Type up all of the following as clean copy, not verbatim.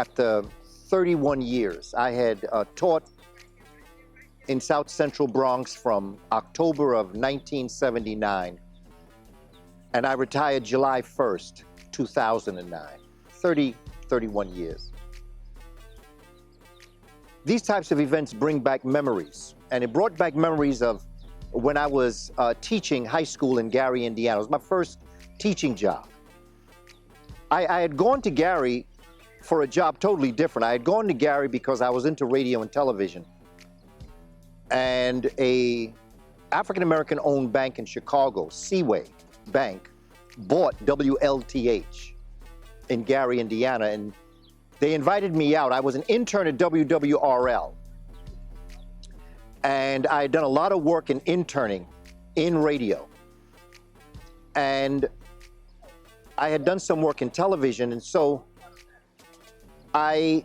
After 31 years, I had taught in South Central Bronx from October of 1979, and I retired July 1st, 2009, 31 years. These types of events bring back memories, and it brought back memories of when I was teaching high school in Gary, Indiana. It was my first teaching job. I had gone to Gary for a job totally different. I had gone to Gary because I was into radio and television. And a African-American owned bank in Chicago, Seaway Bank, bought WLTH in Gary, Indiana, and they invited me out. I was an intern at WWRL, and I had done a lot of work in interning in radio. And I had done some work in television, and so I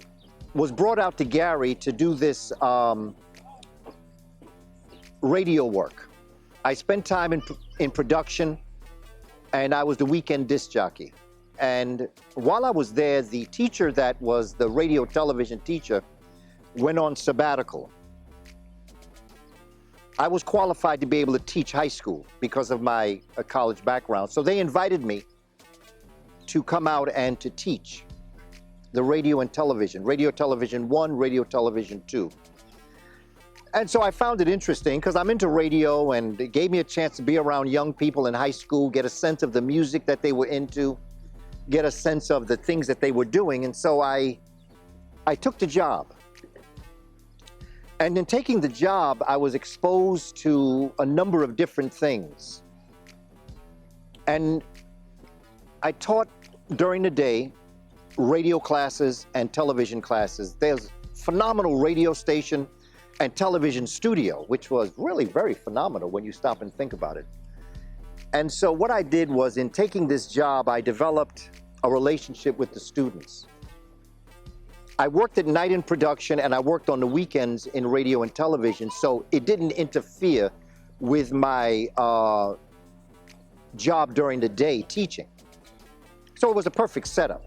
was brought out to Gary to do this radio work. I spent time in production, and I was the weekend disc jockey. And while I was there, the teacher that was the radio television teacher went on sabbatical. I was qualified to be able to teach high school because of my college background. So they invited me to come out and to teach the radio and television, Radio Television 1, Radio Television 2. And so I found it interesting because I'm into radio, and it gave me a chance to be around young people in high school, get a sense of the music that they were into, get a sense of the things that they were doing. And so I took the job. And in taking the job, I was exposed to a number of different things. And I taught during the day radio classes and television classes. There's a phenomenal radio station and television studio, which was really very phenomenal when you stop and think about it. And so what I did was, in taking this job, I developed a relationship with the students. I worked at night in production, and I worked on the weekends in radio and television, so it didn't interfere with my job during the day teaching. So it was a perfect setup.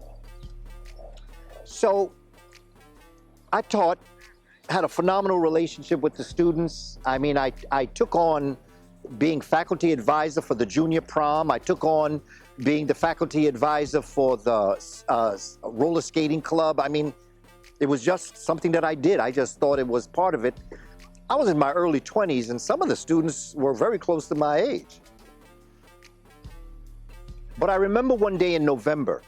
So I taught, had a phenomenal relationship with the students. I mean, I took on being faculty advisor for the junior prom. I took on being the faculty advisor for the roller skating club. I mean, it was just something that I did. I just thought it was part of it. I was in my early 20s, and some of the students were very close to my age. But I remember one day in November,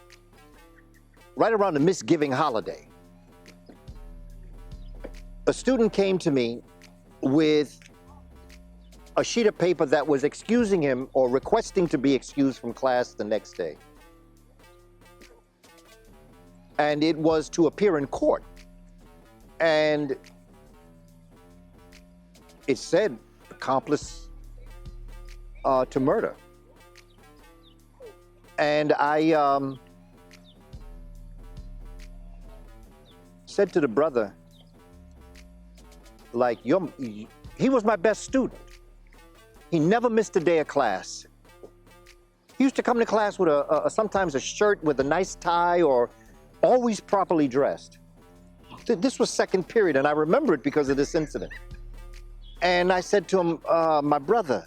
right around the Misgiving holiday, a student came to me with a sheet of paper that was excusing him or requesting to be excused from class the next day. And it was to appear in court. And it said accomplice to murder. And I said to the brother, like, he was my best student. He never missed a day of class. He used to come to class with sometimes a shirt with a nice tie, or always properly dressed. This was second period, and I remember it because of this incident. And I said to him, my brother,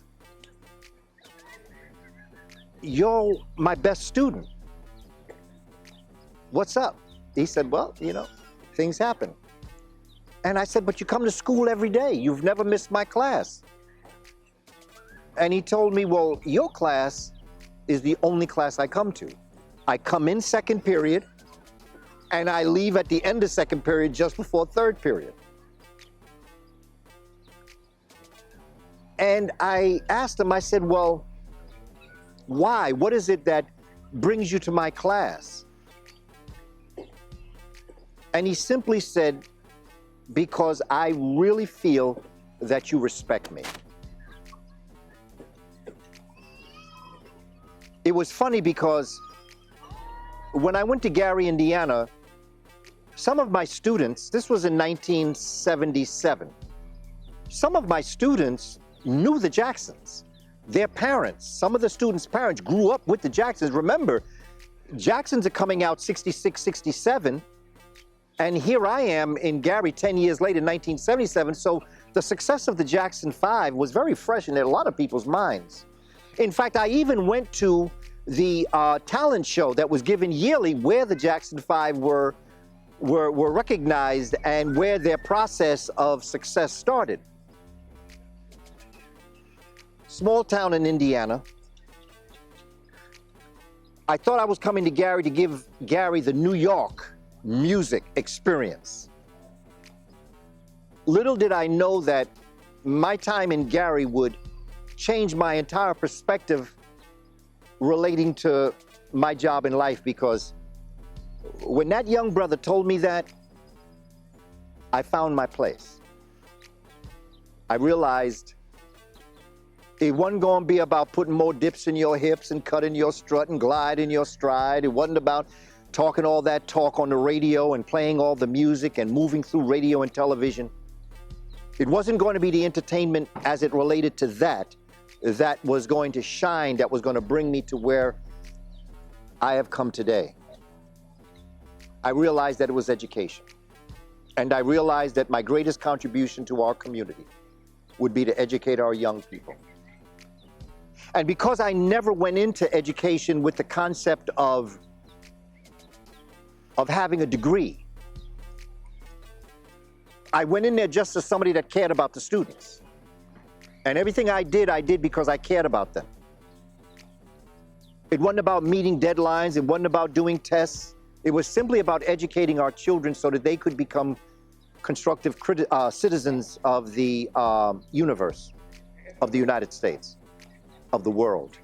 you're my best student. What's up? He said, well, you know, things happen. And I said, but you come to school every day. You've never missed my class. And he told me, well, your class is the only class I come to. I come in second period, and I leave at the end of second period just before third period. And I asked him, I said, well, why? What is it that brings you to my class? And he simply said, because I really feel that you respect me. It was funny because when I went to Gary, Indiana, some of my students, this was in 1977, some of my students knew the Jacksons. Their parents, some of the students' parents grew up with the Jacksons. Remember, Jacksons are coming out 66, 67, And here I am in Gary 10 years later, 1977. So the success of the Jackson 5 was very fresh in a lot of people's minds. In fact, I even went to the talent show that was given yearly where the Jackson 5 were recognized and where their process of success started. Small town in Indiana. I thought I was coming to Gary to give Gary the New York music experience. Little did I know that my time in Gary would change my entire perspective relating to my job in life, because when that young brother told me that, I found my place. I realized it wasn't going to be about putting more dips in your hips and cutting your strut and glide in your stride. It wasn't about talking all that talk on the radio and playing all the music and moving through radio and television. It wasn't going to be the entertainment as it related to that was going to shine, that was going to bring me to where I have come today. I realized that it was education. And I realized that my greatest contribution to our community would be to educate our young people. And because I never went into education with the concept of having a degree, I went in there just as somebody that cared about the students. And everything I did because I cared about them. It wasn't about meeting deadlines. It wasn't about doing tests. It was simply about educating our children so that they could become constructive citizens of the universe, of the United States, of the world.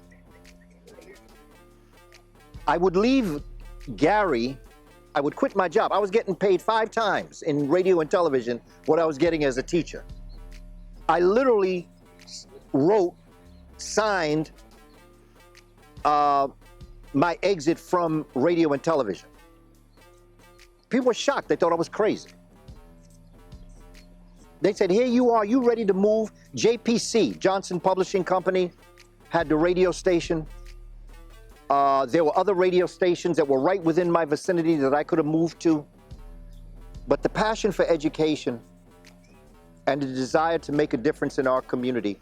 I would leave Gary. I would quit my job. I was getting paid 5 times in radio and television what I was getting as a teacher. I literally wrote, signed my exit from radio and television. People were shocked. They thought I was crazy. They said, here you are, you ready to move? JPC, Johnson Publishing Company, had the radio station. There were other radio stations that were right within my vicinity that I could have moved to. But the passion for education and the desire to make a difference in our community,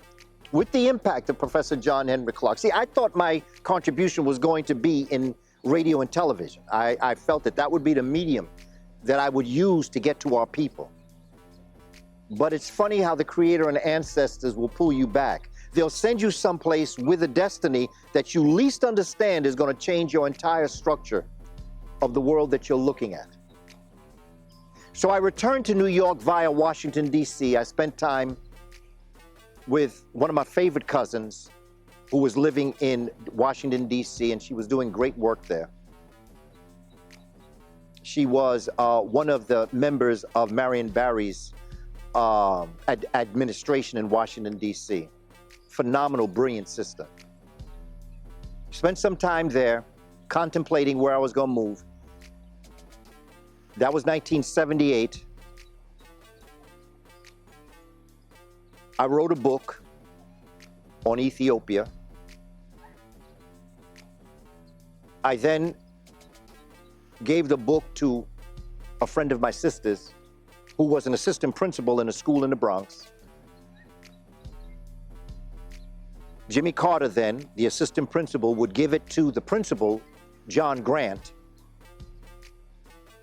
with the impact of Professor John Henry Clark. See, I thought my contribution was going to be in radio and television. I felt that that would be the medium that I would use to get to our people. But it's funny how the Creator and ancestors will pull you back. They'll send you someplace with a destiny that you least understand is going to change your entire structure of the world that you're looking at. So I returned to New York via Washington, D.C. I spent time with one of my favorite cousins who was living in Washington, D.C., and she was doing great work there. She was one of the members of Marion Barry's administration in Washington, D.C. Phenomenal, brilliant sister. Spent some time there contemplating where I was going to move. That was 1978. I wrote a book on Ethiopia. I then gave the book to a friend of my sister's who was an assistant principal in a school in the Bronx. Jimmy Carter then, the assistant principal, would give it to the principal, John Grant.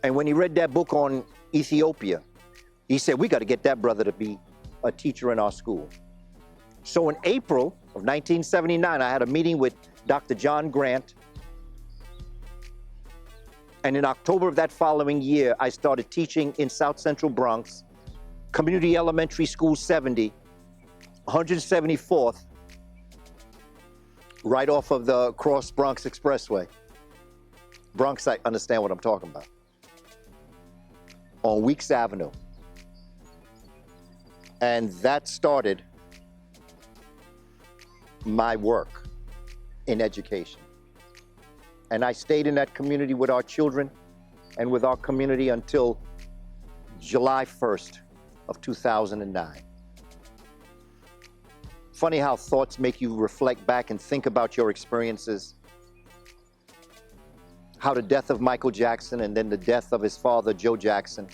And when he read that book on Ethiopia, he said, we got to get that brother to be a teacher in our school. So in April of 1979, I had a meeting with Dr. John Grant. And in October of that following year, I started teaching in South Central Bronx, Community Elementary School 70, 174th, right off of the Cross Bronx Expressway. Bronx, I understand what I'm talking about. On Weeks Avenue. And that started my work in education. And I stayed in that community with our children and with our community until July 1st of 2009. Funny how thoughts make you reflect back and think about your experiences. how the death of Michael Jackson and then the death of his father, Joe Jackson,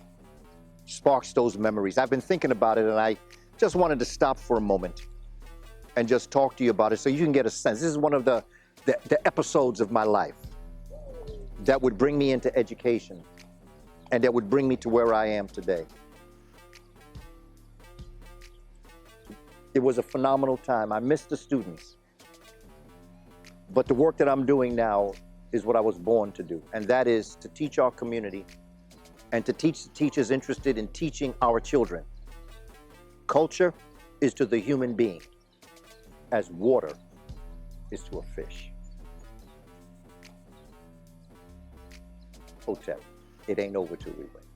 sparks those memories. I've been thinking about it, and I just wanted to stop for a moment and just talk to you about it so you can get a sense. This is one of the episodes of my life that would bring me into education and that would bring me to where I am today. It was a phenomenal time. I missed the students. But the work that I'm doing now is what I was born to do, and that is to teach our community and to teach the teachers interested in teaching our children. Culture is to the human being as water is to a fish. Hotel, it ain't over till we win.